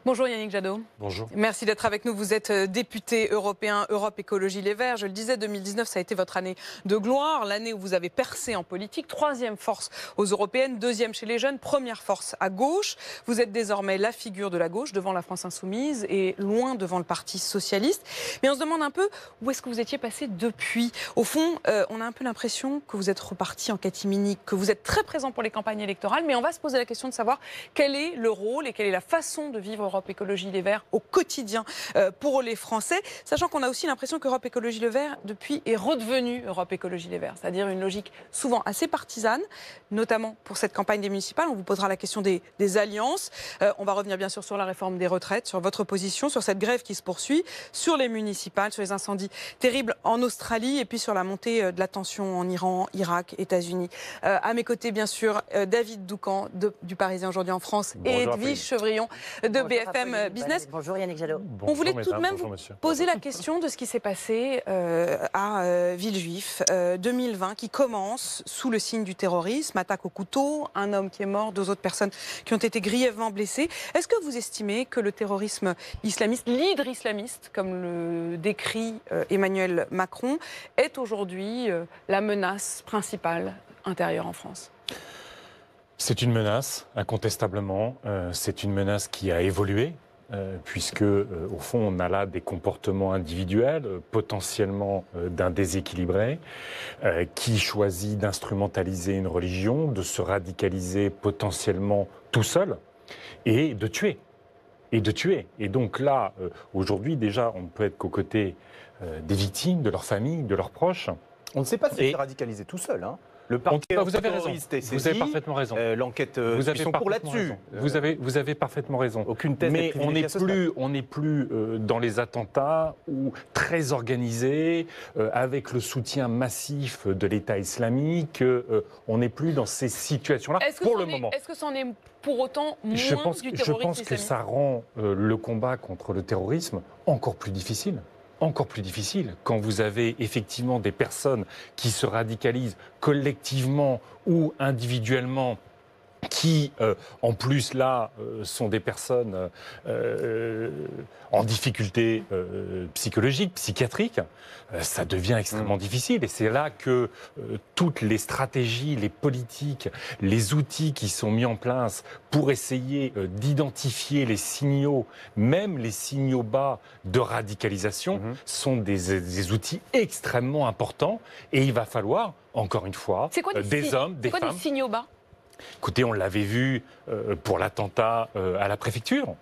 Bonjour Yannick Jadot. Bonjour. Merci d'être avec nous. Vous êtes député européen Europe Écologie Les Verts. Je le disais, 2019, ça a été votre année de gloire, l'année où vous avez percé en politique. Troisième force aux européennes, deuxième chez les jeunes, première force à gauche. Vous êtes désormais la figure de la gauche devant la France Insoumise et loin devant le Parti Socialiste. Mais on se demande un peu où est-ce que vous étiez passé depuis. Au fond, on a un peu l'impression que vous êtes reparti en catimini, que vous êtes très présent pour les campagnes électorales. Mais on va se poser la question de savoir quel est le rôle et quelle est la façon de vivre Europe Écologie Les Verts au quotidien pour les Français, sachant qu'on a aussi l'impression qu'Europe Écologie Les Verts, depuis, est redevenue Europe Écologie Les Verts, c'est-à-dire une logique souvent assez partisane, notamment pour cette campagne des municipales. On vous posera la question des alliances. On va revenir bien sûr sur la réforme des retraites, sur votre position, sur cette grève qui se poursuit, sur les municipales, sur les incendies terribles en Australie et puis sur la montée de la tension en Iran, Irak, États-Unis. À mes côtés, bien sûr, David Doucan du Parisien aujourd'hui en France et Edwige Chevrillon de BFM Business. Bonjour Yannick Jadot. On voulait tout de même vous poser la question de ce qui s'est passé à Villejuif 2020, qui commence sous le signe du terrorisme, attaque au couteau, un homme qui est mort, deux autres personnes qui ont été grièvement blessées. Est-ce que vous estimez que le terrorisme islamiste, l'hydre islamiste, comme le décrit Emmanuel Macron, est aujourd'hui la menace principale intérieure en France ? C'est une menace, incontestablement. C'est une menace qui a évolué, puisque, au fond, on a là des comportements individuels, potentiellement d'un déséquilibré, qui choisit d'instrumentaliser une religion, de se radicaliser potentiellement tout seul, et de tuer. Et donc là, aujourd'hui, déjà, on ne peut être qu'aux côtés des victimes, de leurs familles, de leurs proches. On ne sait pas s'il s'est radicalisé tout seul, hein. Le parquet vous avez raison. est saisi, vous avez parfaitement raison. L'enquête, vous avez sont pour là-dessus. Vous avez parfaitement raison. Aucune thèse mais on n'est plus dans les attentats ou très organisés, avec le soutien massif de l'État islamique. On n'est plus dans ces situations-là pour le moment. Est-ce que c'en est pour autant moins je pense du terrorisme que islamiste ? ça rend le combat contre le terrorisme encore plus difficile. Encore plus difficile quand vous avez effectivement des personnes qui se radicalisent collectivement ou individuellement, qui, en plus, là, sont des personnes en difficulté psychologique, psychiatrique, ça devient extrêmement difficile. Et c'est là que toutes les stratégies, les politiques, les outils qui sont mis en place pour essayer d'identifier les signaux, même les signaux bas de radicalisation, sont des outils extrêmement importants. Et il va falloir, encore une fois, des hommes, des femmes... C'est quoi des signaux bas ? Écoutez, on l'avait vu pour l'attentat à la préfecture.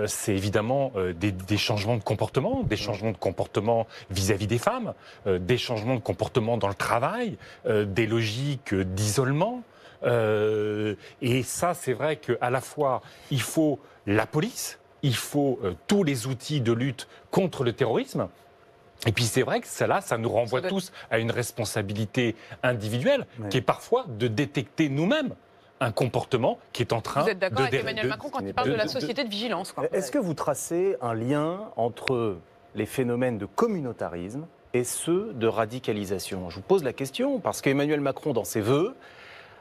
C'est évidemment des changements de comportement, des changements de comportement vis-à-vis des femmes, des changements de comportement dans le travail, des logiques d'isolement. Et ça, c'est vrai qu'à la fois, il faut la police, il faut tous les outils de lutte contre le terrorisme. Et puis c'est vrai que ça nous renvoie tous à une responsabilité individuelle qui est parfois de détecter nous-mêmes un comportement qui est en train de... Vous êtes d'accord avec Emmanuel Macron quand il parle de la société de vigilance, quoi. Est-ce que vous tracez un lien entre les phénomènes de communautarisme et ceux de radicalisation ? Je vous pose la question parce qu'Emmanuel Macron, dans ses vœux,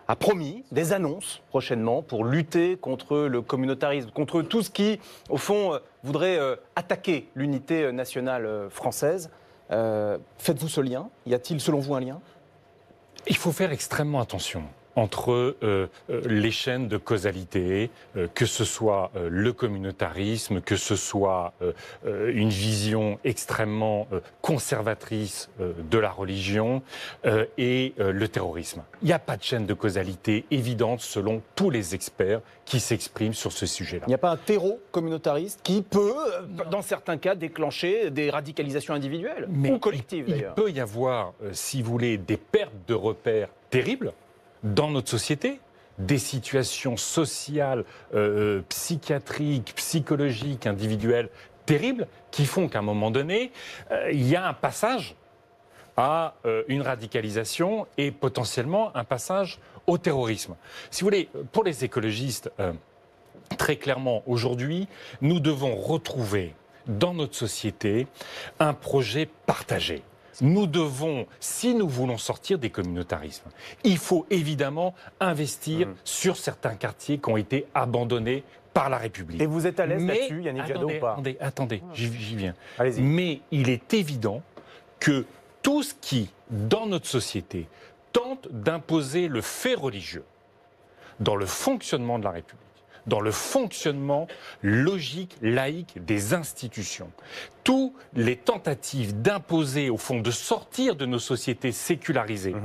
a promis des annonces prochainement pour lutter contre le communautarisme, contre tout ce qui, au fond, voudrait attaquer l'unité nationale française. Faites-vous ce lien ? Y a-t-il, selon vous, un lien ? Il faut faire extrêmement attention entre les chaînes de causalité, que ce soit le communautarisme, que ce soit une vision extrêmement conservatrice de la religion et le terrorisme. Il n'y a pas de chaîne de causalité évidente selon tous les experts qui s'expriment sur ce sujet-là. Il n'y a pas un terreau communautariste qui peut, dans certains cas, déclencher des radicalisations individuelles ou collectives d'ailleurs. Il peut y avoir, si vous voulez, des pertes de repères terribles dans notre société, des situations sociales, psychiatriques, psychologiques, individuelles terribles qui font qu'à un moment donné, il y a un passage à une radicalisation et potentiellement un passage au terrorisme. Si vous voulez, pour les écologistes, très clairement, aujourd'hui, nous devons retrouver dans notre société un projet partagé. Nous devons, si nous voulons sortir des communautarismes, il faut évidemment investir sur certains quartiers qui ont été abandonnés par la République. Et vous êtes à l'aise là-dessus, Yannick Jadot, ou pas? Attendez, j'y viens. Allez-y. Mais il est évident que tout ce qui, dans notre société, tente d'imposer le fait religieux dans le fonctionnement de la République, dans le fonctionnement logique, laïque des institutions, toutes les tentatives d'imposer, au fond, de sortir de nos sociétés sécularisées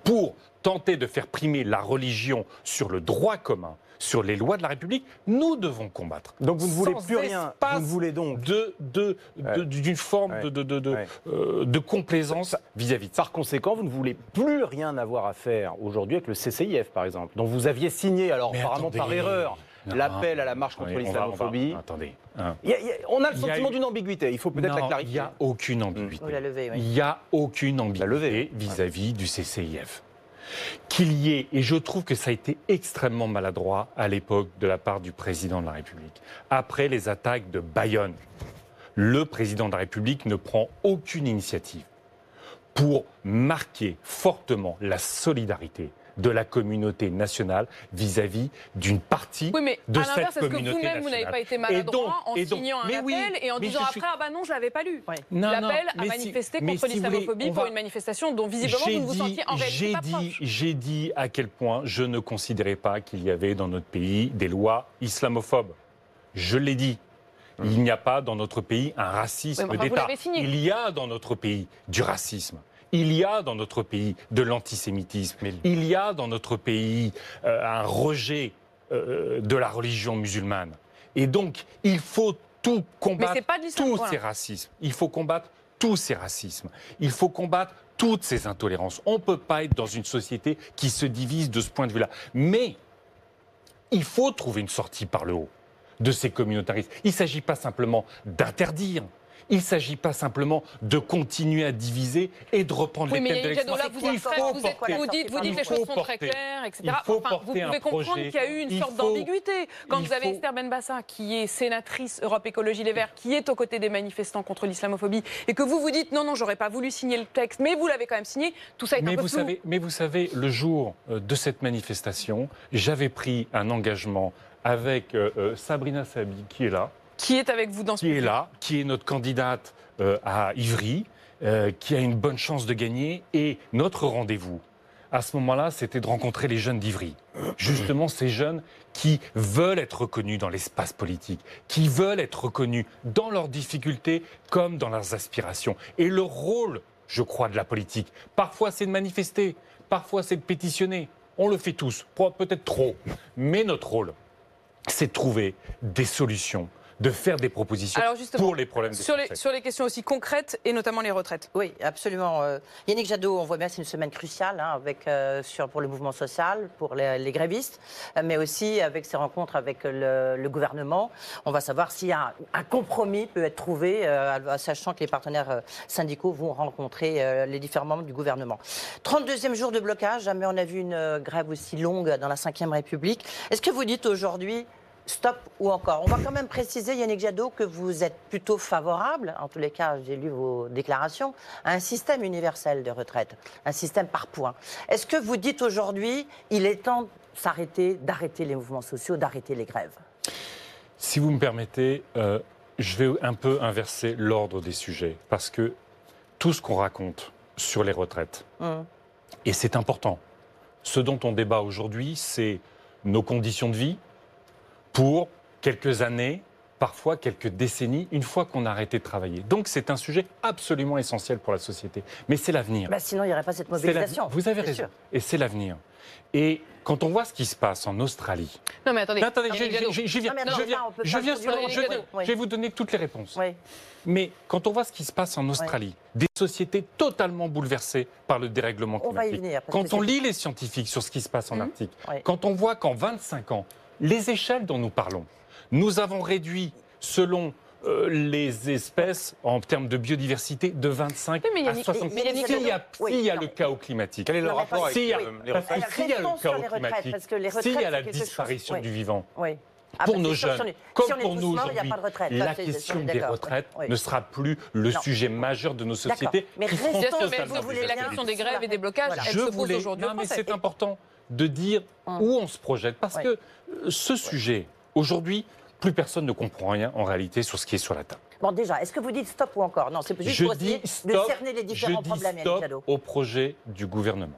pour tenter de faire primer la religion sur le droit commun, sur les lois de la République, nous devons combattre. Donc vous ne voulez Sans plus rien. Vous ne voulez donc d'une forme de complaisance vis-à-vis de ça. Par conséquent, vous ne voulez plus rien avoir à faire aujourd'hui avec le CCIF, par exemple, dont vous aviez signé, alors apparemment par erreur, l'appel à la marche contre l'islamophobie. Attendez. On a le sentiment d'une ambiguïté. Il faut peut-être la clarifier. Il n'y a aucune ambiguïté. Vous la levez, oui. Il n'y a aucune ambiguïté vis-à-vis du CCIF. Qu'il y ait, et je trouve que ça a été extrêmement maladroit à l'époque de la part du président de la République. Après les attaques de Bayonne, le président de la République ne prend aucune initiative pour marquer fortement la solidarité de la communauté nationale vis-à-vis d'une partie de cette communauté nationale. Est-ce que vous-même, vous n'avez pas été maladroit en signant un appel et en disant après, ah bah non, je ne l'avais pas lu. L'appel à manifester contre l'islamophobie pour une manifestation dont visiblement vous ne vous sentiez en réalité pas proche. J'ai dit à quel point je ne considérais pas qu'il y avait dans notre pays des lois islamophobes. Je l'ai dit. Il n'y a pas dans notre pays un racisme d'État. Il y a dans notre pays du racisme. Il y a dans notre pays de l'antisémitisme. Il y a dans notre pays un rejet de la religion musulmane. Et donc, il faut tout combattre, tous ces racismes. Il faut combattre tous ces racismes. Il faut combattre toutes ces intolérances. On ne peut pas être dans une société qui se divise de ce point de vue-là. Mais il faut trouver une sortie par le haut de ces communautarismes. Il ne s'agit pas simplement d'interdire. Il ne s'agit pas simplement de continuer à diviser et de reprendre les thèmes de l'extrême. Vous dites les choses sont très claires, etc. Vous pouvez comprendre qu'il y a eu une sorte d'ambiguïté. Quand vous avez Esther Benbassa, qui est sénatrice Europe Écologie Les Verts, qui est aux côtés des manifestants contre l'islamophobie, et que vous dites non, j'aurais pas voulu signer le texte, mais vous l'avez quand même signé, tout ça est un peu flou. Mais vous savez, le jour de cette manifestation, j'avais pris un engagement avec Sabrina Sabi, qui est là. Qui est avec vous dans ce Qui est là, qui est notre candidate à Ivry, qui a une bonne chance de gagner. Et notre rendez-vous, à ce moment-là, c'était de rencontrer les jeunes d'Ivry. Justement, ces jeunes qui veulent être reconnus dans l'espace politique, qui veulent être reconnus dans leurs difficultés comme dans leurs aspirations. Et le rôle, je crois, de la politique, parfois c'est de manifester, parfois c'est de pétitionner. On le fait tous, peut-être trop. Mais notre rôle, c'est de trouver des solutions, de faire des propositions pour les problèmes des Français. Sur les questions aussi concrètes, et notamment les retraites. Oui, absolument. Yannick Jadot, on voit bien que c'est une semaine cruciale pour le mouvement social, pour les grévistes, mais aussi avec ces rencontres avec le gouvernement. On va savoir si un compromis peut être trouvé, sachant que les partenaires syndicaux vont rencontrer les différents membres du gouvernement. 32e jour de blocage, jamais on a vu une grève aussi longue dans la Ve République. Est-ce que vous dites aujourd'hui stop ou encore? On va quand même préciser, Yannick Jadot, que vous êtes plutôt favorable, en tous les cas, j'ai lu vos déclarations, à un système universel de retraite, un système par points. Est-ce que vous dites aujourd'hui, il est temps d'arrêter les mouvements sociaux, d'arrêter les grèves? Si vous me permettez, je vais un peu inverser l'ordre des sujets, parce que tout ce qu'on raconte sur les retraites, et c'est important, ce dont on débat aujourd'hui, c'est nos conditions de vie, pour quelques années, parfois quelques décennies, une fois qu'on a arrêté de travailler. Donc c'est un sujet absolument essentiel pour la société. Mais c'est l'avenir. Sinon, il n'y aurait pas cette mobilisation. Vous avez raison. Et c'est l'avenir. Et quand on voit ce qui se passe en Australie... Non mais attendez, je vais vous donner toutes les réponses. Oui. Mais quand on voit ce qui se passe en Australie, des sociétés totalement bouleversées par le dérèglement climatique, quand on lit les scientifiques sur ce qui se passe en Arctique, quand on voit qu'en 25 ans, les échelles dont nous parlons, nous avons réduit, selon les espèces, en termes de biodiversité, de 25 à 60. S'il y a le chaos climatique, quel est le rapport avec les retraites? S'il y a le chaos climatique, s'il y a la disparition du vivant, pour nos jeunes, comme pour nous aujourd'hui, la question des retraites ne sera plus le sujet majeur de nos sociétés. Mais la question des grèves et des blocages, elle se pose aujourd'hui. Non, mais c'est important de dire où on se projette. Parce que ce sujet Aujourd'hui, plus personne ne comprend rien en réalité sur ce qui est sur la table. Bon, déjà, est-ce que vous dites stop ou encore? Non, c'est juste Je pour dis essayer de stop, cerner les différents problèmes, Yannick stop Jadot. au projet du gouvernement.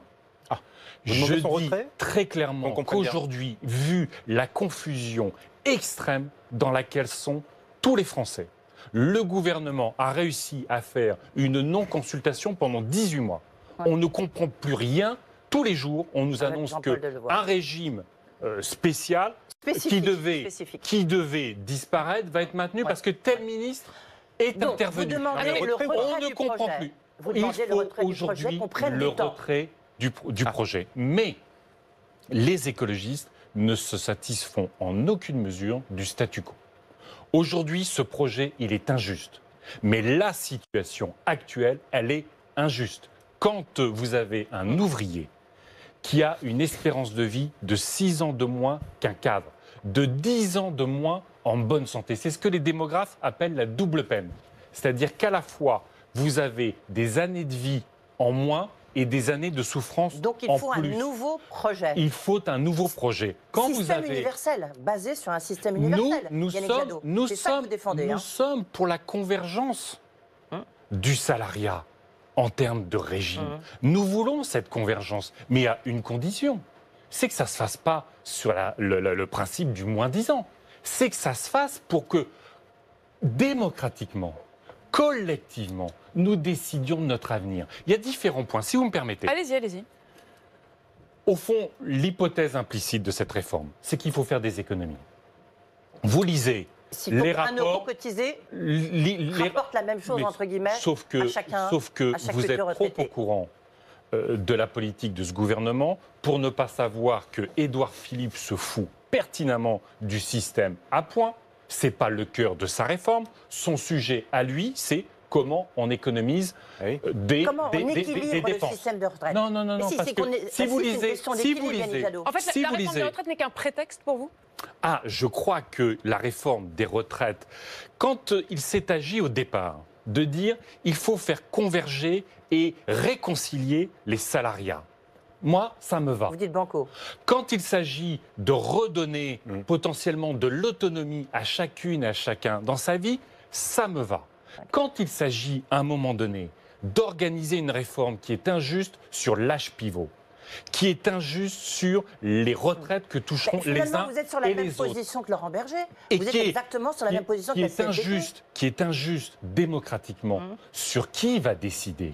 Vous Je demandez dis son retrait très clairement qu'on comprenne bien. qu'aujourd'hui, vu la confusion extrême dans laquelle sont tous les Français, le gouvernement a réussi à faire une non-consultation pendant 18 mois. Ouais. On ne comprend plus rien. Tous les jours, on nous Avec annonce Jean-Paul Delevoye. qu'un régime spécial Spécifique. qui devait disparaître va être maintenu Ouais. parce que tel ministre est Donc, intervenu. vous demandez Alors, le retrait on ne du comprend projet. plus. Vous Il demandez le faut retrait du projet, aujourd'hui qu'on prenne le du temps. retrait du projet. Mais les écologistes ne se satisfont en aucune mesure du statu quo. Aujourd'hui, ce projet, il est injuste. Mais la situation actuelle, elle est injuste. Quand vous avez un ouvrier qui a une espérance de vie de 6 ans de moins qu'un cadre, de 10 ans de moins en bonne santé, c'est ce que les démographes appellent la double peine. C'est-à-dire qu'à la fois, vous avez des années de vie en moins et des années de souffrance Donc il en faut un plus. nouveau projet. Il faut un nouveau projet. Quand vous Système avez universel, basé sur un système universel. nous Yannick sommes, Jadot. nous C'est ça que sommes, vous défendez. nous hein. sommes pour la convergence du salariat en termes de régime. Nous voulons cette convergence, mais à une condition, c'est que ça ne se fasse pas sur le principe du moins 10 ans. C'est que ça se fasse pour que, démocratiquement, collectivement, nous décidions de notre avenir. Il y a différents points, si vous me permettez. Allez-y, allez-y. Au fond, l'hypothèse implicite de cette réforme, c'est qu'il faut faire des économies. Vous lisez S'il faut les qu'un euro rapports, cotisé les rapporte la même chose, mais entre guillemets, sauf que, à chacun, sauf que à chaque vous futur êtes trop retraité. au courant de la politique de ce gouvernement pour ne pas savoir que Édouard Philippe se fout pertinemment du système à point. C'est pas le cœur de sa réforme. Son sujet à lui, c'est comment on économise Oui. Comment on des équilibre le dépenses. système de retraite. Non, non, non, Mais non, si, parce c'est qu'on que est- si vous c'est une lisez, question si vous d'équilibre, Yannick lisez, Jadot. En fait, si la vous réforme des lisez, retraites n'est qu'un prétexte pour vous? ah, je crois que la réforme des retraites, quand il s'est agi au départ de dire il faut faire converger et réconcilier les salariats, moi, ça me va. Vous dites banco. Quand il s'agit de redonner potentiellement de l'autonomie à chacune et à chacun dans sa vie, ça me va. Quand il s'agit, à un moment donné, d'organiser une réforme qui est injuste sur l'âge pivot, qui est injuste sur les retraites que toucheront les Finalement, uns vous êtes sur la et même les autres. position que Laurent Berger. Et Vous êtes qui est- exactement sur la même position que la CFDT. qui est injuste démocratiquement sur qui va décider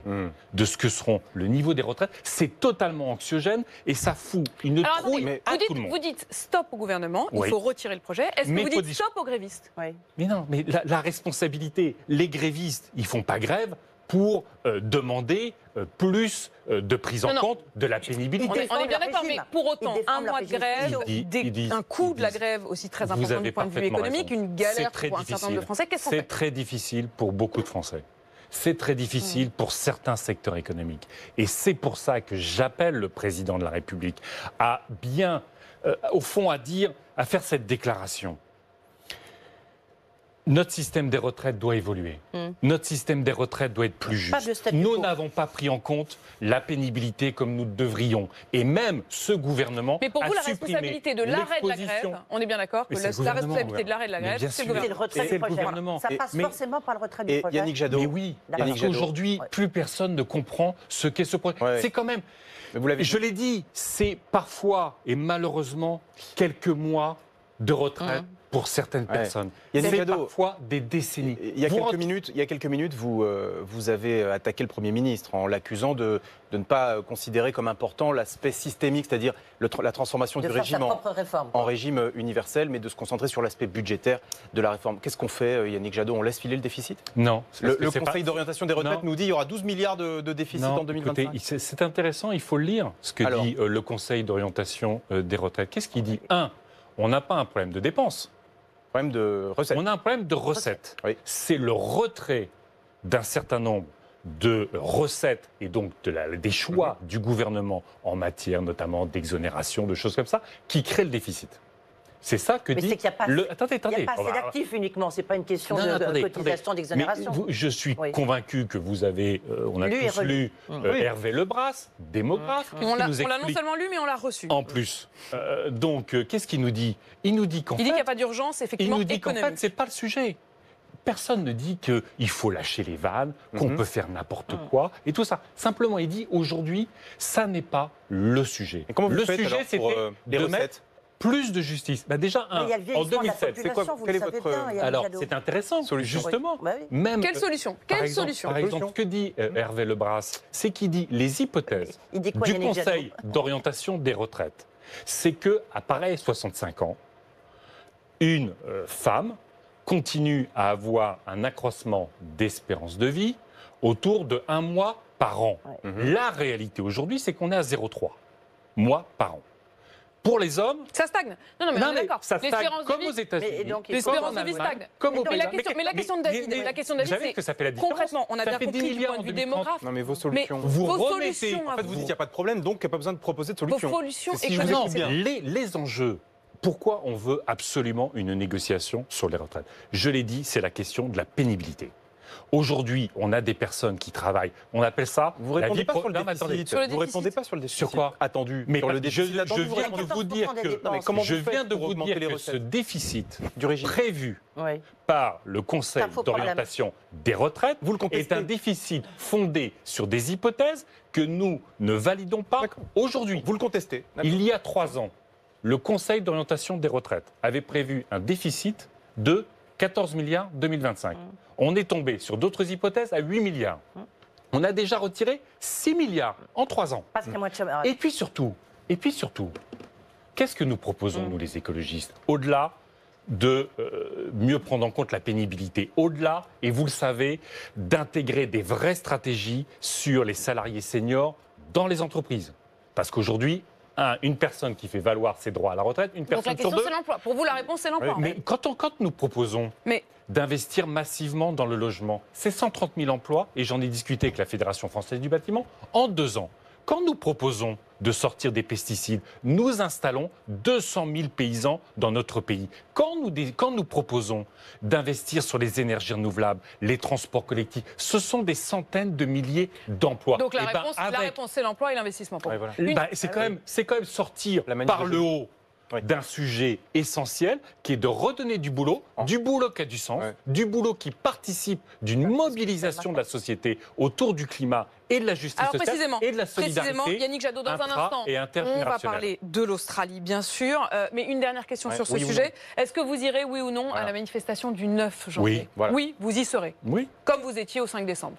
de ce que seront le niveau des retraites, c'est totalement anxiogène et ça fout une Alors, trouille attendez, à vous tout le dites, monde. vous dites stop au gouvernement, il Oui. faut retirer le projet. Est-ce que Mais vous faut dites dire- stop aux grévistes? Oui. Mais non, mais la responsabilité, les grévistes, ils font pas grève pour demander plus de prise en Non, non. compte de la pénibilité. On est bien le d'accord, mais régime. pour autant, Ils défendent un leur mois de régime grève, spécial. Ils disent- un coût de la ils disent- grève aussi très Vous important avez du point de vue parfaitement économique, raison. une galère C'est très pour un certain nombre de difficile. Français. Qu'est-ce qu'on C'est fait? très difficile pour beaucoup de Français. C'est très difficile pour certains secteurs économiques. Et c'est pour ça que j'appelle le président de la République à bien, au fond, à faire cette déclaration. Notre système des retraites doit évoluer. Notre système des retraites doit être plus Pas de juste. statu Nous quo. n'avons pas pris en compte la pénibilité comme nous devrions. Et même ce gouvernement Mais pour a vous, la supprimé responsabilité de l'arrêt de la l'exposition. grève, on est bien d'accord que Mais c'est la le gouvernement, responsabilité de l'arrêt de la mais grève, bien c'est le sûr. C'est le gouvernement. retrait C'est du le projet. gouvernement. Ça passe Mais- forcément par le retrait du Et projet. Yannick Jadot. Mais oui, D'accord. parce qu'aujourd'hui, plus personne ne comprend ce qu'est ce projet. Ouais. C'est quand même, Mais vous l'avez je dit. l'ai dit, c'est parfois et malheureusement quelques mois de retraite pour certaines personnes. Yannick C'est Jadot, parfois des décennies. Il y a Vous quelques minutes, vous avez attaqué le Premier ministre en l'accusant de ne pas considérer comme important l'aspect systémique, c'est-à-dire la transformation De du faire sa régime propre réforme. en régime universel, mais de se concentrer sur l'aspect budgétaire de la réforme. Qu'est-ce qu'on fait, Yannick Jadot? On laisse filer le déficit? Non. Le c'est Conseil pas- d'orientation des retraites Non. nous dit qu'il y aura 12 milliards de déficit Non, en 2025. écoutez, c'est intéressant, il faut le lire, ce que Alors. dit le Conseil d'orientation des retraites. Qu'est-ce qu'il dit? On n'a pas un problème de dépenses. Problème de recettes. On a un problème de recettes. Oui. C'est le retrait d'un certain nombre de recettes et donc des choix du gouvernement en matière notamment d'exonération, de choses comme ça, qui crée le déficit. C'est ça que Mais dit c'est qu'il n'y a pas, Attendez. il y a pas assez d'actifs uniquement, c'est pas une question de cotisation, d'exonération. Je suis convaincu que vous avez, on a tous lu Hervé Lebras, démographe. On l'a non seulement lu, mais on l'a reçu. En plus. Donc, qu'est-ce qu'il nous dit? Il nous dit qu'en fait... Il dit qu'il n'y a pas d'urgence, effectivement, il nous dit économique. qu'en fait, c'est pas le sujet. Personne ne dit qu'il faut lâcher les vannes, qu'on peut faire n'importe quoi et tout ça. Simplement, il dit aujourd'hui, ça n'est pas le sujet. Et comment vous le faites, sujet, c'était les de recettes mettre plus de justice. Bah déjà, en 2007, c'est quoi? Quel est votre... alors, c'est intéressant, justement. Oui. Bah oui. Même, Quelle solution? par exemple, ce que dit Hervé Lebras, c'est qu'il dit les hypothèses Il dit quoi, du Yannick Jadot Conseil d'orientation des retraites. C'est que, à pareil 65 ans, une femme continue à avoir un accroissement d'espérance de vie autour de 1 mois par an. La réalité aujourd'hui, c'est qu'on est à 0,3 mois par an. Pour les hommes, ça stagne. Non, mais on est d'accord. Ça stagne comme aux États-Unis. L'espérance de vie stagne. Comme au mais la question de David, c'est concrètement, on a bien compris du point de vue démographe. Non, mais vos solutions. Vous remettez. En fait, vous dites qu'il n'y a pas de problème, donc il n'y a pas besoin de proposer de solutions. Vos solutions économiques. Les enjeux. Pourquoi on veut absolument une négociation sur les retraites? Je l'ai dit, c'est la question de la pénibilité. Aujourd'hui, on a des personnes qui travaillent. On appelle ça. Vous ne répondez pas sur le déficit. Vous répondez pas sur le déficit. Sur quoi attendu? Mais sur le déficit. Je viens de vous dire que ce déficit prévu par le Conseil d'orientation des retraites est un déficit fondé sur des hypothèses que nous ne validons pas aujourd'hui. Vous le contestez. Il y a 3 ans, le Conseil d'orientation des retraites avait prévu un déficit de 14 milliards 2025. On est tombé sur d'autres hypothèses à 8 milliards. On a déjà retiré 6 milliards en 3 ans. Et puis surtout, qu'est-ce que nous proposons, nous les écologistes, au-delà de mieux prendre en compte la pénibilité, au-delà, et vous le savez, d'intégrer des vraies stratégies sur les salariés seniors dans les entreprises. Parce qu'aujourd'hui, une personne qui fait valoir ses droits à la retraite, une personne sur deux... Donc la question, c'est l'emploi. Pour vous, la réponse, c'est l'emploi. Mais quand nous proposons d'investir massivement dans le logement, c'est 130 000 emplois, et j'en ai discuté avec la Fédération française du bâtiment, en 2 ans. Quand nous proposons de sortir des pesticides, nous installons 200 000 paysans dans notre pays. Quand nous proposons d'investir sur les énergies renouvelables, les transports collectifs, ce sont des centaines de milliers d'emplois. Donc la réponse, c'est l'emploi et l'investissement. C'est quand même sortir par le haut d'un sujet essentiel qui est de redonner du boulot qui a du sens, du boulot qui participe d'une mobilisation de la société autour du climat et de la justice sociale et de la solidarité. Précisément, Yannick Jadot, dans un instant, on va parler de l'Australie, bien sûr. Mais une dernière question sur ce sujet. Est-ce que vous irez, oui ou non, à la manifestation du 9 janvier? Oui, vous y serez. Oui. Comme vous étiez au 5 décembre.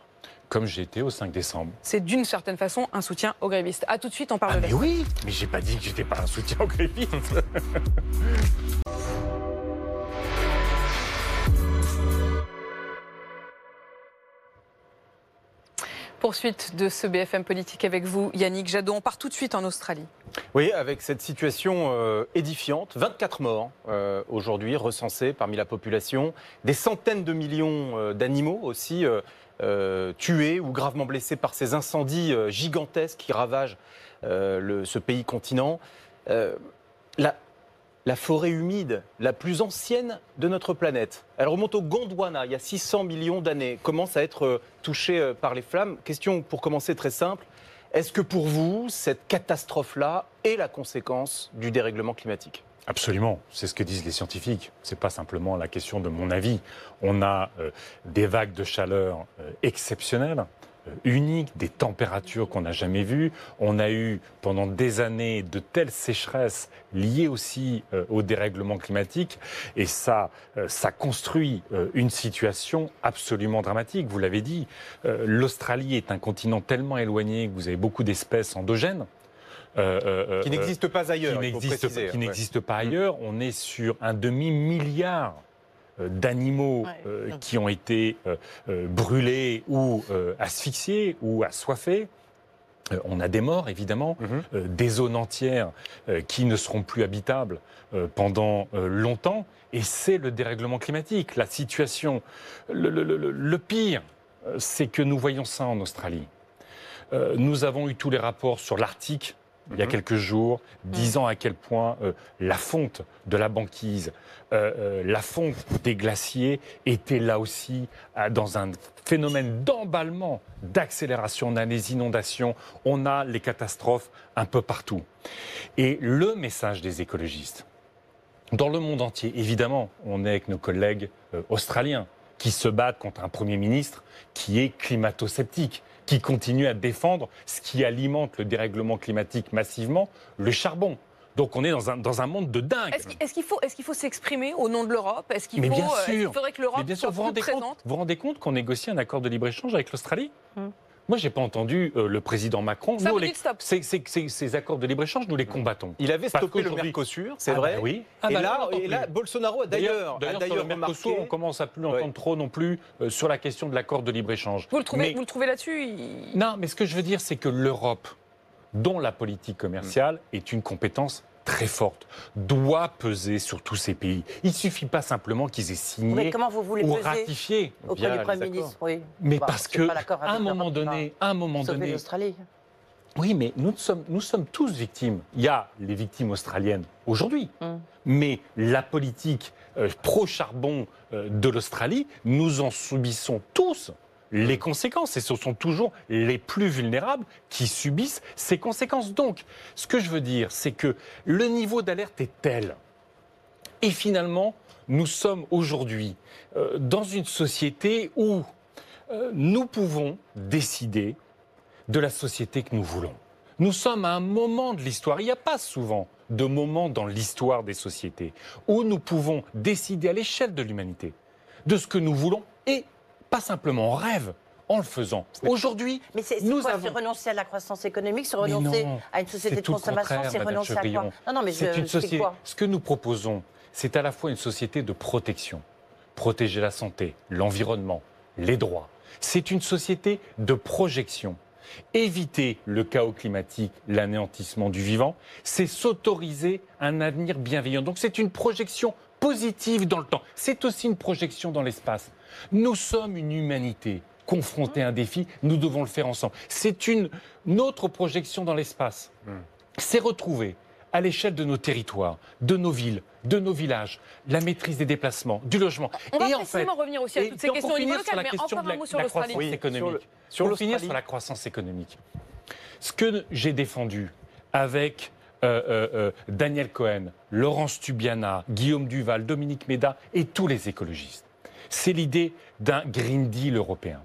Comme j'étais au 5 décembre. C'est d'une certaine façon un soutien aux grévistes. A tout de suite, on parle de mais oui, mais j'ai pas dit que j'étais pas un soutien aux grévistes. Poursuite de ce BFM Politique avec vous, Yannick Jadot. On part tout de suite en Australie. Oui, avec cette situation édifiante. 24 morts aujourd'hui recensés parmi la population. Des centaines de millions d'animaux aussi tués ou gravement blessés par ces incendies gigantesques qui ravagent ce pays continent. La forêt humide, la plus ancienne de notre planète. Elle remonte au Gondwana, il y a 600 millions d'années, commence à être touchée par les flammes. Question pour commencer très simple. Est-ce que pour vous, cette catastrophe-là est la conséquence du dérèglement climatique ? Absolument, c'est ce que disent les scientifiques. Ce n'est pas simplement la question de mon avis. On a des vagues de chaleur exceptionnelles, uniques, des températures qu'on n'a jamais vues. On a eu pendant des années de telles sécheresses liées aussi au dérèglement climatique et ça construit une situation absolument dramatique. Vous l'avez dit, l'Australie est un continent tellement éloigné que vous avez beaucoup d'espèces endogènes. Qui n'existe pas ailleurs. Qui n'existe pas ailleurs. On est sur un demi-milliard d'animaux qui ont été brûlés ou asphyxiés ou assoiffés. On a des morts, évidemment, des zones entières qui ne seront plus habitables pendant longtemps. Et c'est le dérèglement climatique. La situation, le pire, c'est que nous voyons ça en Australie. Nous avons eu tous les rapports sur l'Arctique il y a quelques jours, disant à quel point la fonte de la banquise, la fonte des glaciers était là aussi dans un phénomène d'emballement, d'accélération. On a les inondations, on a les catastrophes un peu partout. Et le message des écologistes, dans le monde entier, évidemment, on est avec nos collègues australiens qui se battent contre un Premier ministre qui est climato-sceptique, qui continue à défendre ce qui alimente le dérèglement climatique massivement, le charbon. Donc on est dans un monde de dingue. Est-ce qu'il faut s'exprimer au nom de l'Europe? Est-ce qu'il faudrait que l'Europe soit plus présente? Vous vous rendez compte qu'on négocie un accord de libre-échange avec l'Australie? Moi, je n'ai pas entendu le président Macron. Ça nous, vous dit stop. Ces accords de libre-échange, nous les combattons. Il avait stoppé le Mercosur, c'est vrai. Oui. Et là, Bolsonaro a d'ailleurs sur le Mercosur, on commence à plus entendre trop non plus sur la question de l'accord de libre-échange. Vous le trouvez là-dessus Non, mais ce que je veux dire, c'est que l'Europe, dont la politique commerciale est une compétence très forte, doit peser sur tous ces pays. Il ne suffit pas simplement qu'ils aient signé mais comment vous voulez ou peser ratifié. Auprès du Premier ministre, oui. Mais parce que, à un moment donné, l'Australie. Oui, mais nous sommes tous victimes. Il y a les victimes australiennes aujourd'hui, mais la politique pro-charbon de l'Australie, nous en subissons tous les conséquences. Et ce sont toujours les plus vulnérables qui subissent ces conséquences. Donc, ce que je veux dire, c'est que le niveau d'alerte est tel. Et finalement, nous sommes aujourd'hui dans une société où nous pouvons décider de la société que nous voulons. Nous sommes à un moment de l'histoire. Il n'y a pas souvent de moment dans l'histoire des sociétés où nous pouvons décider à l'échelle de l'humanité de ce que nous voulons et pas simplement on rêve en le faisant. Aujourd'hui, mais c'est renoncer à la croissance économique, c'est renoncer à une société de consommation, c'est renoncer à quoi? Non, mais c'est quoi? Ce que nous proposons, c'est à la fois une société de protection, protéger la santé, l'environnement, les droits. C'est une société de projection. Éviter le chaos climatique, l'anéantissement du vivant, c'est s'autoriser un avenir bienveillant. Donc c'est une projection positive dans le temps. C'est aussi une projection dans l'espace. Nous sommes une humanité confrontée à un défi, nous devons le faire ensemble. C'est une autre projection dans l'espace. C'est retrouver à l'échelle de nos territoires, de nos villes, de nos villages, la maîtrise des déplacements, du logement. On va précisément revenir aussi à toutes ces questions au niveau local, mais encore un mot sur l'Australie. Pour finir sur la croissance économique, ce que j'ai défendu avec Daniel Cohen, Laurence Tubiana, Guillaume Duval, Dominique Méda et tous les écologistes, c'est l'idée d'un Green Deal européen.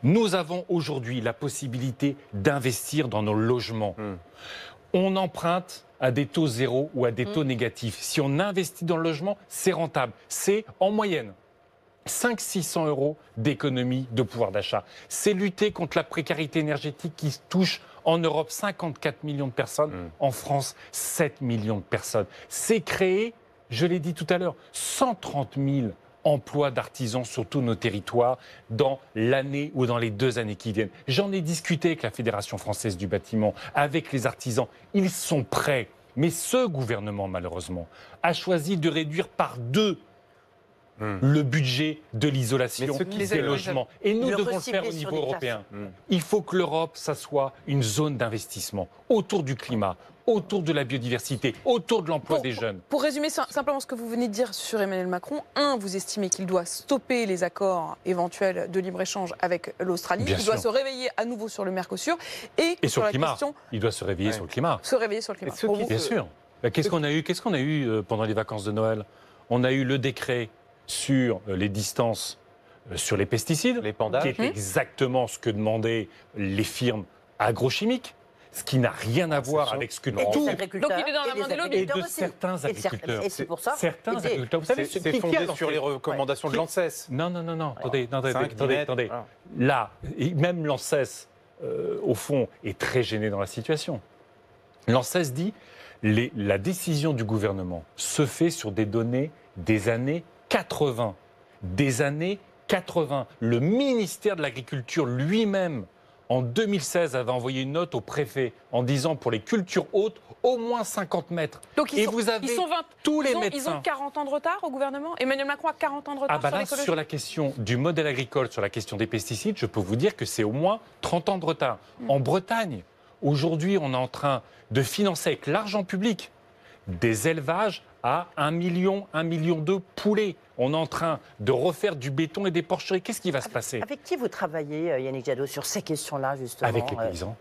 Nous avons aujourd'hui la possibilité d'investir dans nos logements. On emprunte à des taux zéro ou à des taux négatifs. Si on investit dans le logement, c'est rentable. C'est en moyenne 500-600 euros d'économie de pouvoir d'achat. C'est lutter contre la précarité énergétique qui touche en Europe 54 millions de personnes, en France 7 millions de personnes. C'est créer, je l'ai dit tout à l'heure, 130 000 emplois d'artisans sur tous nos territoires dans l'année ou dans les 2 années qui viennent. J'en ai discuté avec la Fédération française du bâtiment, avec les artisans. Ils sont prêts. Mais ce gouvernement, malheureusement, a choisi de réduire par 2 le budget de l'isolation des logements. Et nous devons le faire au niveau européen. Il faut que l'Europe, ça soit une zone d'investissement autour du climat, autour de la biodiversité, autour de l'emploi des jeunes. Pour résumer simplement ce que vous venez de dire sur Emmanuel Macron, vous estimez qu'il doit stopper les accords éventuels de libre-échange avec l'Australie, il doit se réveiller à nouveau sur le Mercosur et sur le climat. Il doit se réveiller sur le climat. Se réveiller sur le climat. Bien sûr. Qu'est-ce qu'on a eu pendant les vacances de Noël? On a eu le décret sur les distances sur les pesticides, qui est exactement ce que demandaient les firmes agrochimiques, ce qui n'a rien à voir avec ce que donc il est dans la main des lobbies. Et de certains agriculteurs. Et c'est pour ça. Certains agriculteurs. Vous savez, c'est fondé sur les recommandations de l'ANSES. Non. Attendez. Là, et même l'ANSES, au fond, est très gêné dans la situation. L'ANSES dit la décision du gouvernement se fait sur des données des années 80. Des années 80. Le ministère de l'Agriculture lui-même, en 2016, avait envoyé une note au préfet en disant pour les cultures hautes, au moins 50 mètres. Donc vous avez tous les médecins. Ils ont 40 ans de retard au gouvernement? Emmanuel Macron a 40 ans de retard sur l'écologie? Sur la question du modèle agricole, sur la question des pesticides, je peux vous dire que c'est au moins 30 ans de retard. En Bretagne, Aujourd'hui, on est en train de financer avec l'argent public des élevages à 1 million de poulets. On est en train de refaire du béton et des porcheries. Qu'est-ce qui va se passer? Avec qui vous travaillez, Yannick Jadot, sur ces questions-là, justement? Avec les paysans.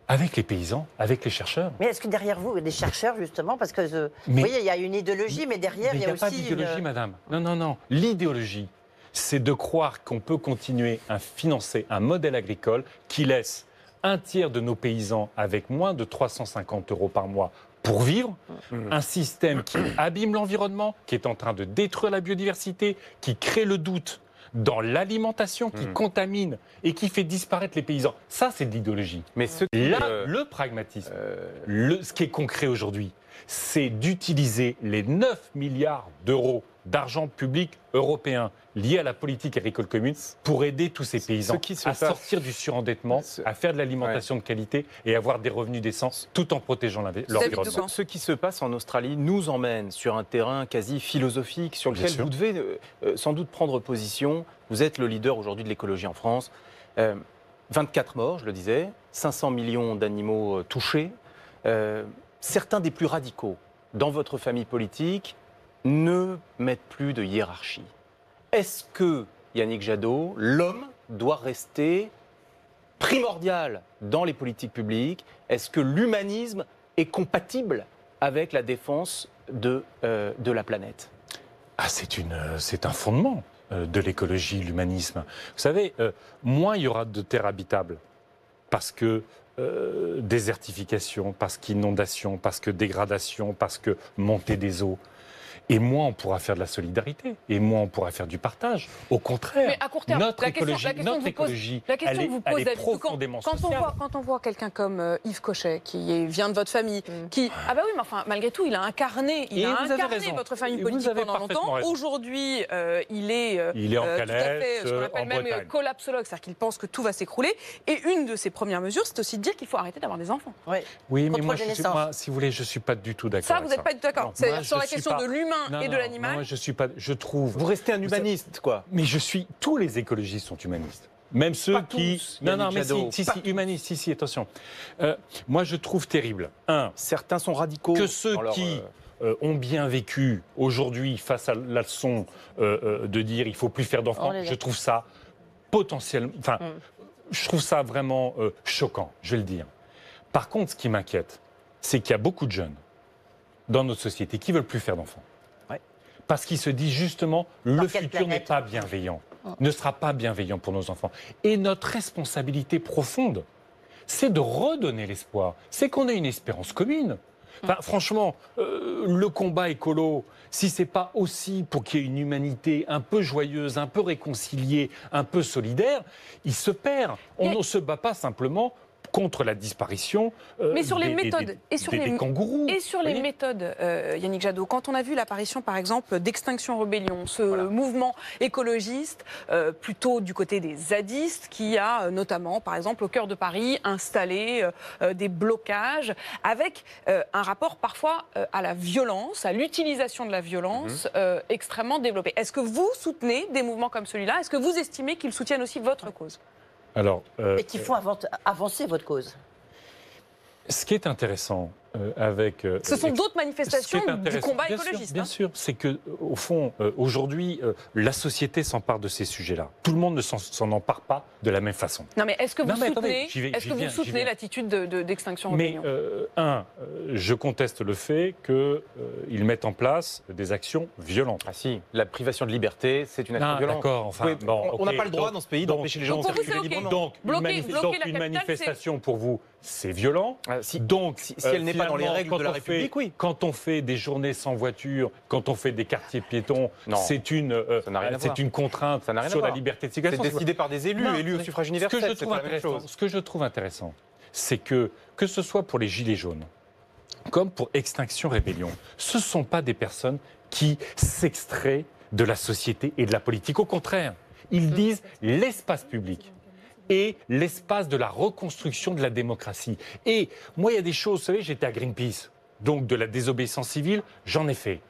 Avec les paysans, avec les chercheurs. Mais est-ce que derrière vous, il y a des chercheurs, justement? Parce que, vous voyez, il y a une idéologie, mais derrière, il y a aussi... Il n'y a pas d'idéologie, madame. Non. L'idéologie, c'est de croire qu'on peut continuer à financer un modèle agricole qui laisse un tiers de nos paysans avec moins de 350 € par mois pour vivre, un système qui abîme l'environnement, qui est en train de détruire la biodiversité, qui crée le doute dans l'alimentation, qui contamine et qui fait disparaître les paysans. Ça, c'est de l'idéologie. Mais Le pragmatisme, ce qui est concret aujourd'hui, c'est d'utiliser les 9 milliards d'euros d'argent public européen lié à la politique agricole commune pour aider tous ces paysans à sortir du surendettement, à faire de l'alimentation de qualité et avoir des revenus décents tout en protégeant l'environnement. Ce qui se passe en Australie nous emmène sur un terrain quasi philosophique sur lequel vous devez sans doute prendre position. Vous êtes le leader aujourd'hui de l'écologie en France. 24 morts, je le disais, 500 millions d'animaux touchés. Certains des plus radicaux dans votre famille politique ne mettent plus de hiérarchie. Est-ce que, Yannick Jadot, l'homme doit rester primordial dans les politiques publiques? Est-ce que l'humanisme est compatible avec la défense de la planète? C'est un fondement de l'écologie, l'humanisme. Vous savez, moins il y aura de terres habitables, parce que désertification, parce qu'inondation, parce que dégradation, parce que montée des eaux. Et moins on pourra faire de la solidarité, et moins on pourra faire du partage. Au contraire, mais à court terme, notre écologie, elle est profondément sociale. Quand on voit quelqu'un comme Yves Cochet, qui vient de votre famille, qui... Ah bah oui, mais enfin, malgré tout, il a incarné, votre famille politique pendant longtemps. Aujourd'hui, il est en calèche, ce qu'on appelle même collapsologue, c'est-à-dire qu'il pense que tout va s'écrouler. Et une de ses premières mesures, c'est aussi de dire qu'il faut arrêter d'avoir des enfants. Oui, mais moi, si vous voulez, je ne suis pas du tout d'accord. Ça, vous n'êtes pas du tout d'accord. C'est sur la question de l'humain et de l'animal. Non, je trouve. Vous restez un humaniste, quoi. Mais tous les écologistes sont humanistes. Même ceux pas qui. Tous, non, mais si, humanistes, si, attention. Moi, je trouve terrible. Certains sont radicaux. Que ceux qui ont bien vécu aujourd'hui face à la leçon de dire il ne faut plus faire d'enfants, je trouve ça potentiellement. Enfin, je trouve ça vraiment choquant, je vais le dire. Par contre, ce qui m'inquiète, c'est qu'il y a beaucoup de jeunes dans notre société qui ne veulent plus faire d'enfants. Parce qu'ils se disent justement, le futur n'est pas bienveillant, ne sera pas bienveillant pour nos enfants. Et notre responsabilité profonde, c'est de redonner l'espoir. C'est qu'on ait une espérance commune. Enfin, franchement, le combat écolo, si ce n'est pas aussi pour qu'il y ait une humanité un peu joyeuse, un peu réconciliée, un peu solidaire, il se perd. On ne se bat pas simplement contre la disparition mais sur les méthodes des kangourous. Et sur les méthodes, Yannick Jadot, quand on a vu l'apparition, par exemple, d'Extinction Rebellion, ce mouvement écologiste, plutôt du côté des zadistes, qui a notamment, par exemple, au cœur de Paris, installé des blocages, avec un rapport parfois à la violence, à l'utilisation de la violence extrêmement développé. Est-ce que vous soutenez des mouvements comme celui-là? Est-ce que vous estimez qu'ils soutiennent aussi votre cause? Et qu'il faut avancer votre cause. Ce qui est intéressant avec... Ce sont d'autres manifestations du combat écologiste. Bien sûr, c'est qu'au fond, aujourd'hui, la société s'empare de ces sujets-là. Tout le monde ne s'en empare pas de la même façon. Non, mais est-ce que vous soutenez l'attitude d'Extinction Rebellion? Je conteste le fait qu'ils mettent en place des actions violentes. Ah si, la privation de liberté, c'est une action violente. D'accord, enfin... on n'a pas le droit dans ce pays d'empêcher les gens de circuler librement. Donc, une manifestation, pour vous, c'est violent. Donc, si elle n'est pas dans les règles de la République, oui. Quand on fait des journées sans voiture, quand on fait des quartiers piétons, c'est une contrainte sur la liberté de circulation. C'est décidé par des élus au suffrage universel. Ce que je trouve intéressant, c'est que ce soit pour les Gilets jaunes, comme pour Extinction Rebellion, ce ne sont pas des personnes qui s'extraient de la société et de la politique. Au contraire, ils disent l'espace public et l'espace de la reconstruction de la démocratie. Et moi, il y a des choses, vous savez, j'étais à Greenpeace, donc de la désobéissance civile, j'en ai fait.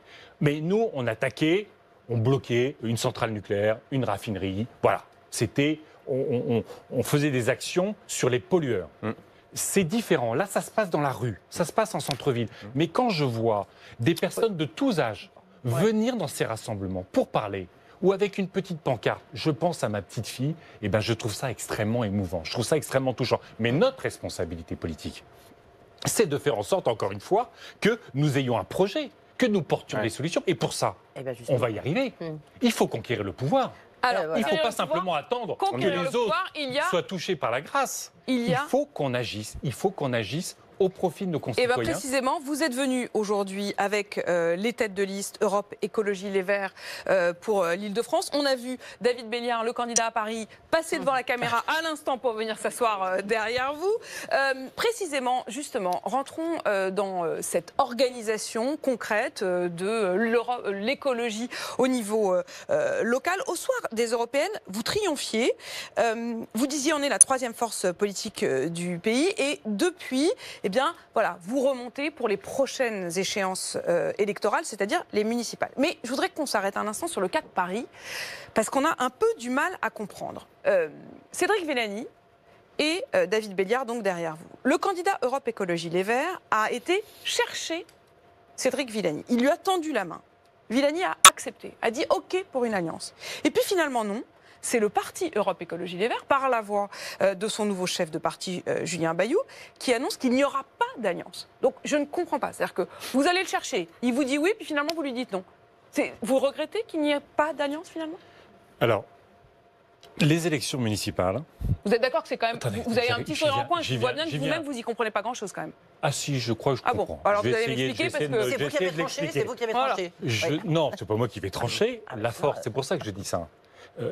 Mais nous, on attaquait, on bloquait une centrale nucléaire, une raffinerie, voilà. On faisait des actions sur les pollueurs. c'est différent. Là, ça se passe dans la rue, ça se passe en centre-ville. Mais quand je vois des personnes de tous âges venir dans ces rassemblements pour parler, ou avec une petite pancarte, je pense à ma petite fille, eh ben, je trouve ça extrêmement émouvant, je trouve ça extrêmement touchant. Mais notre responsabilité politique, c'est de faire en sorte, encore une fois, que nous ayons un projet, que nous portions des solutions. Et pour ça, on va y arriver. Il faut conquérir le pouvoir. Alors, il ne faut pas simplement attendre que les autres soient touchés par la grâce. Il faut qu'on agisse. Il faut qu'on agisse au profit de nos concitoyens. Et bien précisément, vous êtes venu aujourd'hui avec les têtes de liste Europe Écologie Les Verts pour l'Île-de-France. On a vu David Béliard, le candidat à Paris, passer devant la caméra à l'instant pour venir s'asseoir derrière vous. Précisément, justement, rentrons dans cette organisation concrète de l'écologie au niveau local. Au soir des Européennes, vous triomphiez. Vous disiez on est la troisième force politique du pays et depuis... Eh bien, voilà, vous remontez pour les prochaines échéances électorales, c'est-à-dire les municipales. Mais je voudrais qu'on s'arrête un instant sur le cas de Paris, parce qu'on a un peu du mal à comprendre. Cédric Villani et David Béliard, donc derrière vous. Le candidat Europe Écologie Les Verts a été chercher Cédric Villani. Il lui a tendu la main. Villani a accepté, a dit OK pour une alliance. Et puis finalement, non. C'est le parti Europe Écologie Les Verts, par la voix de son nouveau chef de parti, Julien Bayou, qui annonce qu'il n'y aura pas d'alliance. Donc je ne comprends pas. C'est-à-dire que vous allez le chercher, il vous dit oui, puis finalement vous lui dites non. Vous regrettez qu'il n'y ait pas d'alliance finalement ? Alors, les élections municipales... Vous êtes d'accord que c'est quand même... Attendez, vous avez un petit sourire en coin, je vois bien que j'y vous-même, vous n'y comprenez pas grand-chose quand même. Ah si, je crois que je comprends. Bon, alors vous allez m'expliquer parce que... C'est vous qui avez tranché, c'est vous qui avez tranché. Non, c'est pas moi qui vais trancher. La force, c'est pour ça que je dis ça.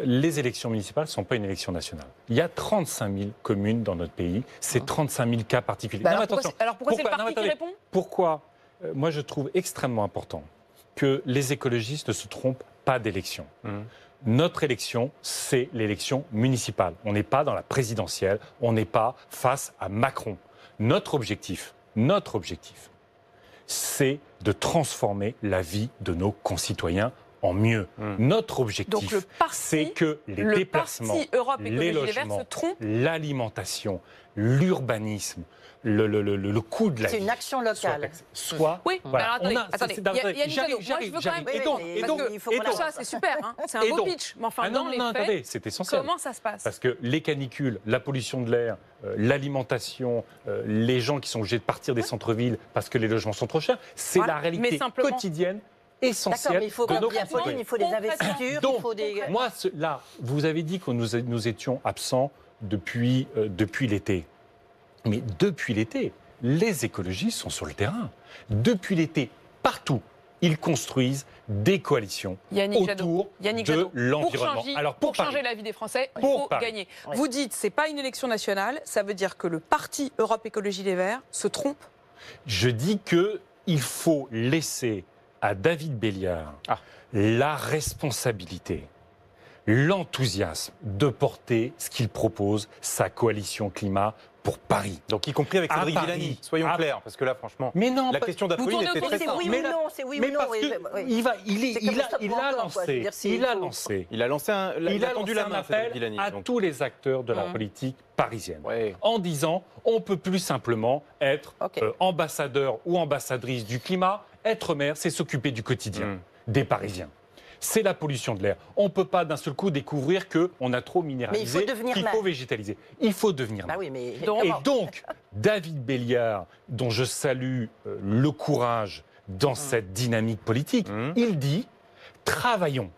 Les élections municipales ne sont pas une élection nationale. Il y a 35 000 communes dans notre pays, c'est 35 000 cas particuliers. Bah alors pourquoi c'est le parti qui répond ? Pourquoi moi je trouve extrêmement important que les écologistes ne se trompent pas d'élection. Notre élection, c'est l'élection municipale. On n'est pas dans la présidentielle, on n'est pas face à Macron. Notre objectif, c'est de transformer la vie de nos concitoyens en mieux. Notre objectif, c'est que les déplacements, les logements, l'alimentation, l'urbanisme, le coût de la vie... C'est une action locale. Soit... Oui, voilà, alors attendez, j'arrive. Et donc, ça c'est super, hein, c'est un beau pitch, mais enfin dans les faits, c'est essentiel. Comment ça se passe ? Parce que les canicules, la pollution de l'air, l'alimentation, les gens qui sont obligés de partir des centres-villes parce que les logements sont trop chers, c'est la réalité quotidienne essentielle de nos concitoyens. Il faut des investitures, donc, il faut des... Moi, là, vous avez dit que nous étions absents depuis l'été. Mais depuis l'été, les écologistes sont sur le terrain. Depuis l'été, partout, ils construisent des coalitions autour de l'environnement. Pour changer la vie des Français, il faut gagner. Oui. Vous dites, c'est pas une élection nationale, ça veut dire que le parti Europe Écologie Les Verts se trompe ? Je dis qu'il faut laisser à David Béliard la responsabilité, l'enthousiasme de porter ce qu'il propose, sa coalition climat pour Paris. Donc y compris avec Cédric Villani, soyons clairs, parce que là franchement, mais non, la question d'Apolline était très simple. C'est oui ou non. Il a lancé un appel à tous les acteurs de la politique parisienne, en disant on peut plus simplement être ambassadeur ou ambassadrice du climat, être maire, c'est s'occuper du quotidien des Parisiens. C'est la pollution de l'air. On ne peut pas d'un seul coup découvrir qu'on a trop minéralisé, qu'il faut végétaliser. Il faut devenir maire. Et donc, David Béliard, dont je salue le courage dans cette dynamique politique, il dit « travaillons,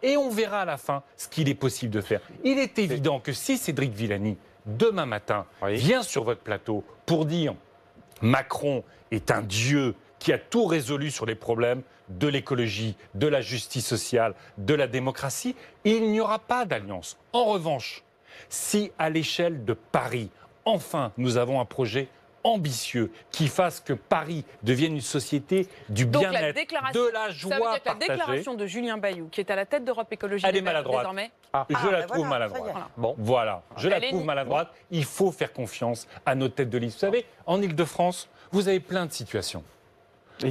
et on verra à la fin ce qu'il est possible de faire ». Il est évident que si Cédric Villani, demain matin, vient sur votre plateau pour dire « Macron est un dieu », qui a tout résolu sur les problèmes de l'écologie, de la justice sociale, de la démocratie, il n'y aura pas d'alliance. En revanche, si à l'échelle de Paris, enfin, nous avons un projet ambitieux qui fasse que Paris devienne une société du bien-être, de la joie partagée. Ça veut dire que la déclaration de Julien Bayou, qui est à la tête d'Europe Écologie Les Verts désormais... Je la trouve maladroite. Je la trouve maladroite. Il faut faire confiance à nos têtes de liste. Vous savez, en Ile-de-France, vous avez plein de situations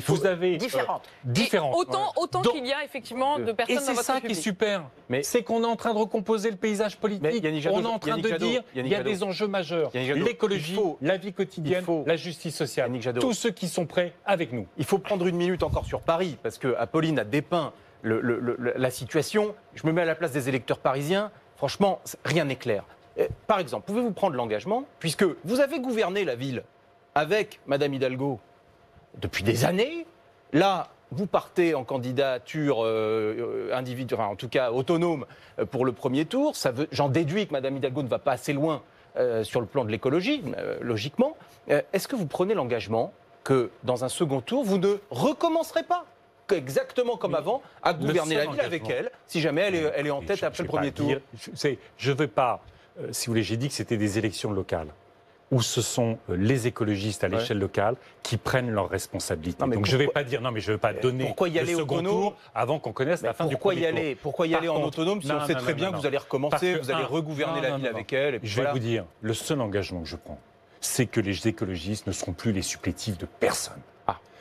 Vous avez différentes. Autant qu'il y a effectivement de personnes et dans c'est votre ça qui est République. super. C'est qu'on est en train de recomposer le paysage politique. On est en train de dire il y a des enjeux majeurs. L'écologie, la vie quotidienne, la justice sociale. Tous ceux qui sont prêts avec nous. Il faut prendre une minute encore sur Paris, parce que Apolline a dépeint la situation. Je me mets à la place des électeurs parisiens. Franchement, rien n'est clair. Par exemple, pouvez-vous prendre l'engagement, puisque vous avez gouverné la ville avec Madame Hidalgo depuis des années. Là, vous partez en candidature individuelle, en tout cas autonome, pour le premier tour. J'en déduis que Madame Hidalgo ne va pas assez loin sur le plan de l'écologie, logiquement. Est-ce que vous prenez l'engagement que dans un second tour, vous ne recommencerez pas exactement comme avant à gouverner la ville avec elle, si jamais elle est en tête après le premier tour? Je ne veux pas, si vous voulez, j'ai dit que c'était des élections locales, où ce sont les écologistes à l'échelle locale qui prennent leurs responsabilités. Donc je ne vais pas dire, non mais je ne veux pas donner le second tour avant qu'on connaisse la fin du premier tour. Pourquoi y aller en autonome si on sait très bien que vous allez recommencer, vous allez regouverner la ville avec elle? Je vais vous dire, le seul engagement que je prends, c'est que les écologistes ne seront plus les supplétifs de personne.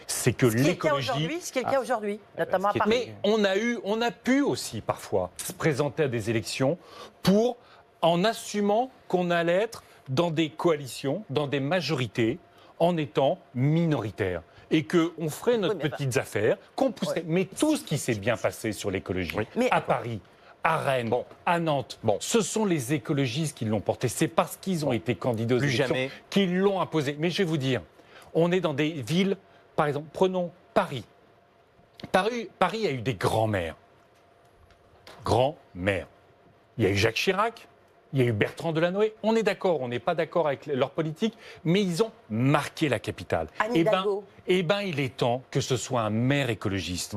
C'est que l'écologie. Ce qui est le cas aujourd'hui, notamment à Paris. Mais on a pu aussi parfois se présenter à des élections en assumant qu'on allait être dans des coalitions, dans des majorités, en étant minoritaire. Et qu'on ferait notre petites affaires, qu'on pousserait. Mais tout ce qui s'est bien passé sur l'écologie, à Paris, à Rennes, à Nantes, ce sont les écologistes qui l'ont porté. C'est parce qu'ils ont été candidats aux élections qu'ils l'ont imposé. Mais je vais vous dire, on est dans des villes, par exemple, prenons Paris. Paris a eu des grands-maires. Grands-mères. Il y a eu Jacques Chirac, il y a eu Bertrand Delanoë. On est d'accord, on n'est pas d'accord avec leur politique, mais ils ont marqué la capitale. Eh ben, il est temps que ce soit un maire écologiste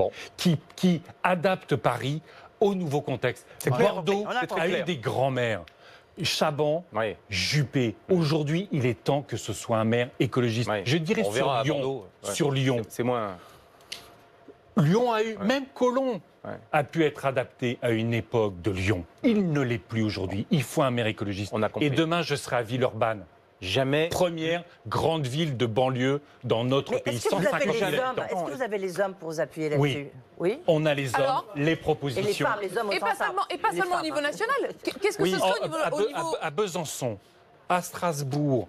qui adapte Paris au nouveau contexte. Bordeaux a eu des grands-mères. Chaban, Juppé. Aujourd'hui, il est temps que ce soit un maire écologiste. Je dirais sur Lyon. Sur Lyon. C'est moins. Lyon a eu, même Colomb a pu être adapté à une époque de Lyon. Il ne l'est plus aujourd'hui. Il faut un maire écologiste. Et demain, je serai à Villeurbanne. Jamais. Première grande ville de banlieue dans notre pays. Est-ce que vous avez les hommes pour vous appuyer là-dessus? Oui. On a les hommes, les propositions. Et les femmes, les hommes et pas seulement au niveau national. Qu'est-ce que ce serait au niveau... À Besançon, à Strasbourg,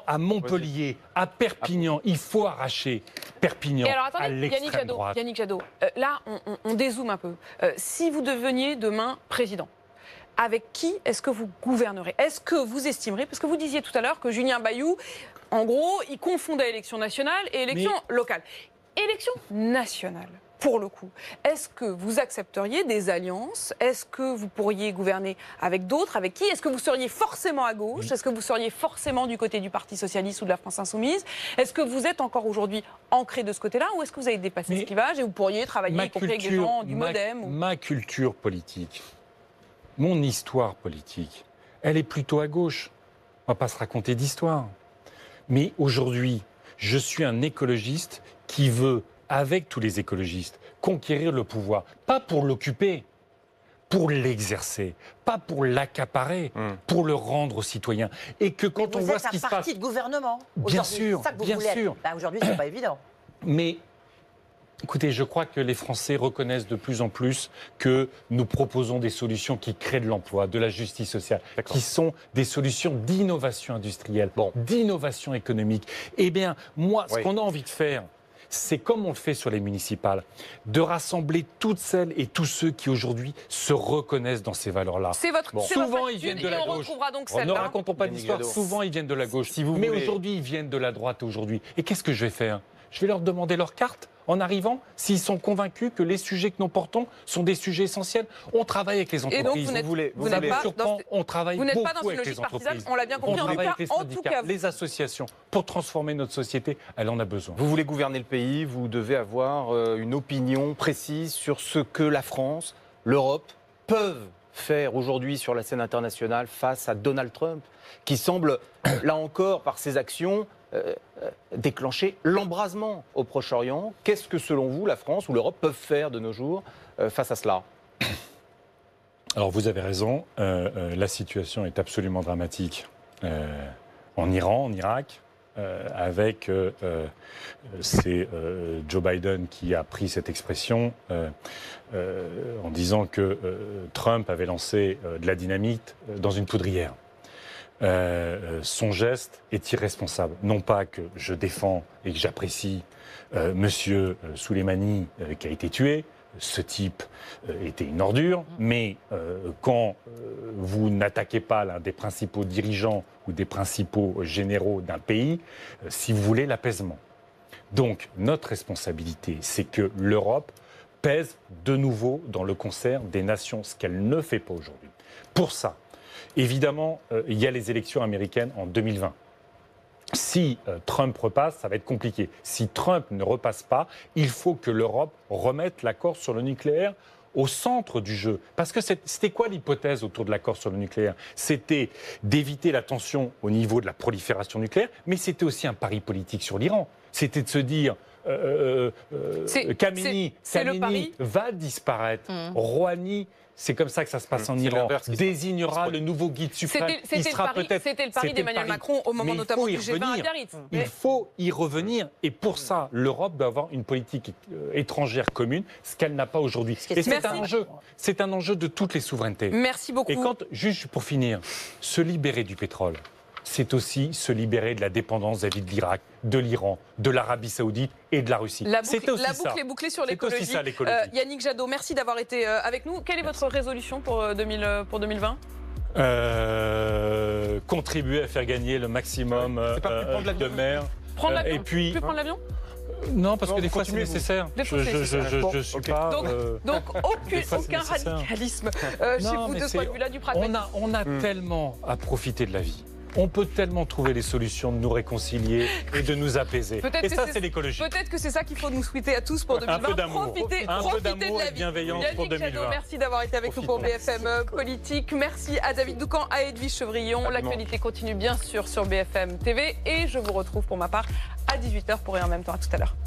à Montpellier, à Perpignan, il faut arracher Perpignan à l'extrême droite. Yannick Jadot, là, on dézoome un peu. Si vous deveniez demain président, avec qui est-ce que vous gouvernerez? Est-ce que vous estimerez, parce que vous disiez tout à l'heure que Julien Bayou, en gros, il confondait élection nationale et élection locale. Élection nationale, pour le coup, est-ce que vous accepteriez des alliances? Est-ce que vous pourriez gouverner avec d'autres? Avec qui? Est-ce que vous seriez forcément à gauche? Est-ce que vous seriez forcément du côté du Parti Socialiste ou de la France Insoumise? Est-ce que vous êtes encore aujourd'hui ancré de ce côté-là? Ou est-ce que vous avez dépassé ce clivage et vous pourriez travailler y compris avec des gens du MoDem Ma culture politique, mon histoire politique, elle est plutôt à gauche. On ne va pas se raconter d'histoire. Mais aujourd'hui, je suis un écologiste qui veut, avec tous les écologistes, conquérir le pouvoir. Pas pour l'occuper, pour l'exercer. Pas pour l'accaparer, pour le rendre aux citoyens. Et que quand on voit ce qui se passe... Vous êtes un parti de gouvernement. Bien sûr, bien sûr. Aujourd'hui, ce n'est pas évident. Mais... Écoutez, je crois que les Français reconnaissent de plus en plus que nous proposons des solutions qui créent de l'emploi, de la justice sociale, qui sont des solutions d'innovation industrielle, d'innovation économique. Eh bien, moi, ce qu'on a envie de faire, c'est comme on le fait sur les municipales, de rassembler toutes celles et tous ceux qui aujourd'hui se reconnaissent dans ces valeurs-là. C'est votre Souvent, ils viennent de la gauche. Ne racontons pas d'histoire. Souvent, ils viennent de la gauche. Mais aujourd'hui, ils viennent de la droite aujourd'hui. Et qu'est-ce que je vais faire? Je vais leur demander leur carte en arrivant, s'ils sont convaincus que les sujets que nous portons sont des sujets essentiels. On travaille avec les entreprises. Et donc, vous n'êtes pas dans une logique partisane, on l'a bien compris. On travaille avec les syndicats, les associations. Pour transformer notre société, elle en a besoin. Vous voulez gouverner le pays, vous devez avoir une opinion précise sur ce que la France, l'Europe peuvent faire aujourd'hui sur la scène internationale face à Donald Trump, qui semble, là encore, par ses actions, déclencher l'embrasement au Proche-Orient. Qu'est-ce que, selon vous, la France ou l'Europe peuvent faire de nos jours face à cela? Alors, vous avez raison. La situation est absolument dramatique en Iran, en Irak, c'est Joe Biden qui a pris cette expression en disant que Trump avait lancé de la dynamite dans une poudrière. Son geste est irresponsable. Non pas que je défends et que j'apprécie Monsieur Soleimani qui a été tué. Ce type était une ordure, mais quand vous n'attaquez pas l'un des principaux dirigeants ou des principaux généraux d'un pays, si vous voulez l'apaisement. Donc, notre responsabilité, c'est que l'Europe pèse de nouveau dans le concert des nations, ce qu'elle ne fait pas aujourd'hui. Pour ça, évidemment, il y a les élections américaines en 2020. Si Trump repasse, ça va être compliqué. Si Trump ne repasse pas, il faut que l'Europe remette l'accord sur le nucléaire au centre du jeu. Parce que c'était quoi l'hypothèse autour de l'accord sur le nucléaire? C'était d'éviter la tension au niveau de la prolifération nucléaire, mais c'était aussi un pari politique sur l'Iran. C'était de se dire... Khamenei va disparaître. Rouhani, c'est comme ça que ça se passe en Iran, désignera le nouveau guide suprême. C'était le pari d'Emmanuel Macron au moment notamment du G20 à Biarritz. Il faut y revenir et pour ça, l'Europe doit avoir une politique étrangère commune, ce qu'elle n'a pas aujourd'hui. Et c'est un enjeu de toutes les souverainetés. Merci beaucoup. Et juste pour finir, se libérer du pétrole, c'est aussi se libérer de la dépendance vis-à-vis de l'Irak, de l'Iran, de l'Arabie Saoudite et de la Russie. La boucle est bouclée sur l'écologie. Yannick Jadot, merci d'avoir été avec nous. Quelle est votre résolution pour 2020 ? Contribuer à faire gagner le maximum de mer. Prendre l'avion ? Plus prendre l'avion ? Non, parce que des fois c'est nécessaire. Je suis pas. Donc aucun radicalisme chez vous de ce point de vue-là du pragmatisme. On a tellement à profiter de la vie. On peut tellement trouver les solutions de nous réconcilier et de nous apaiser. Et ça, c'est l'écologie. Peut-être que c'est ça qu'il faut nous souhaiter à tous pour 2020. Un peu d'amour. Profitez de la vie. Bienveillance pour 2020. Jadot, merci d'avoir été avec nous pour BFM Politique. Merci à David Doucan, à Edwige Chevrillon. L'actualité continue bien sûr sur BFM TV. Et je vous retrouve pour ma part à 18h pour Et en même temps. À tout à l'heure.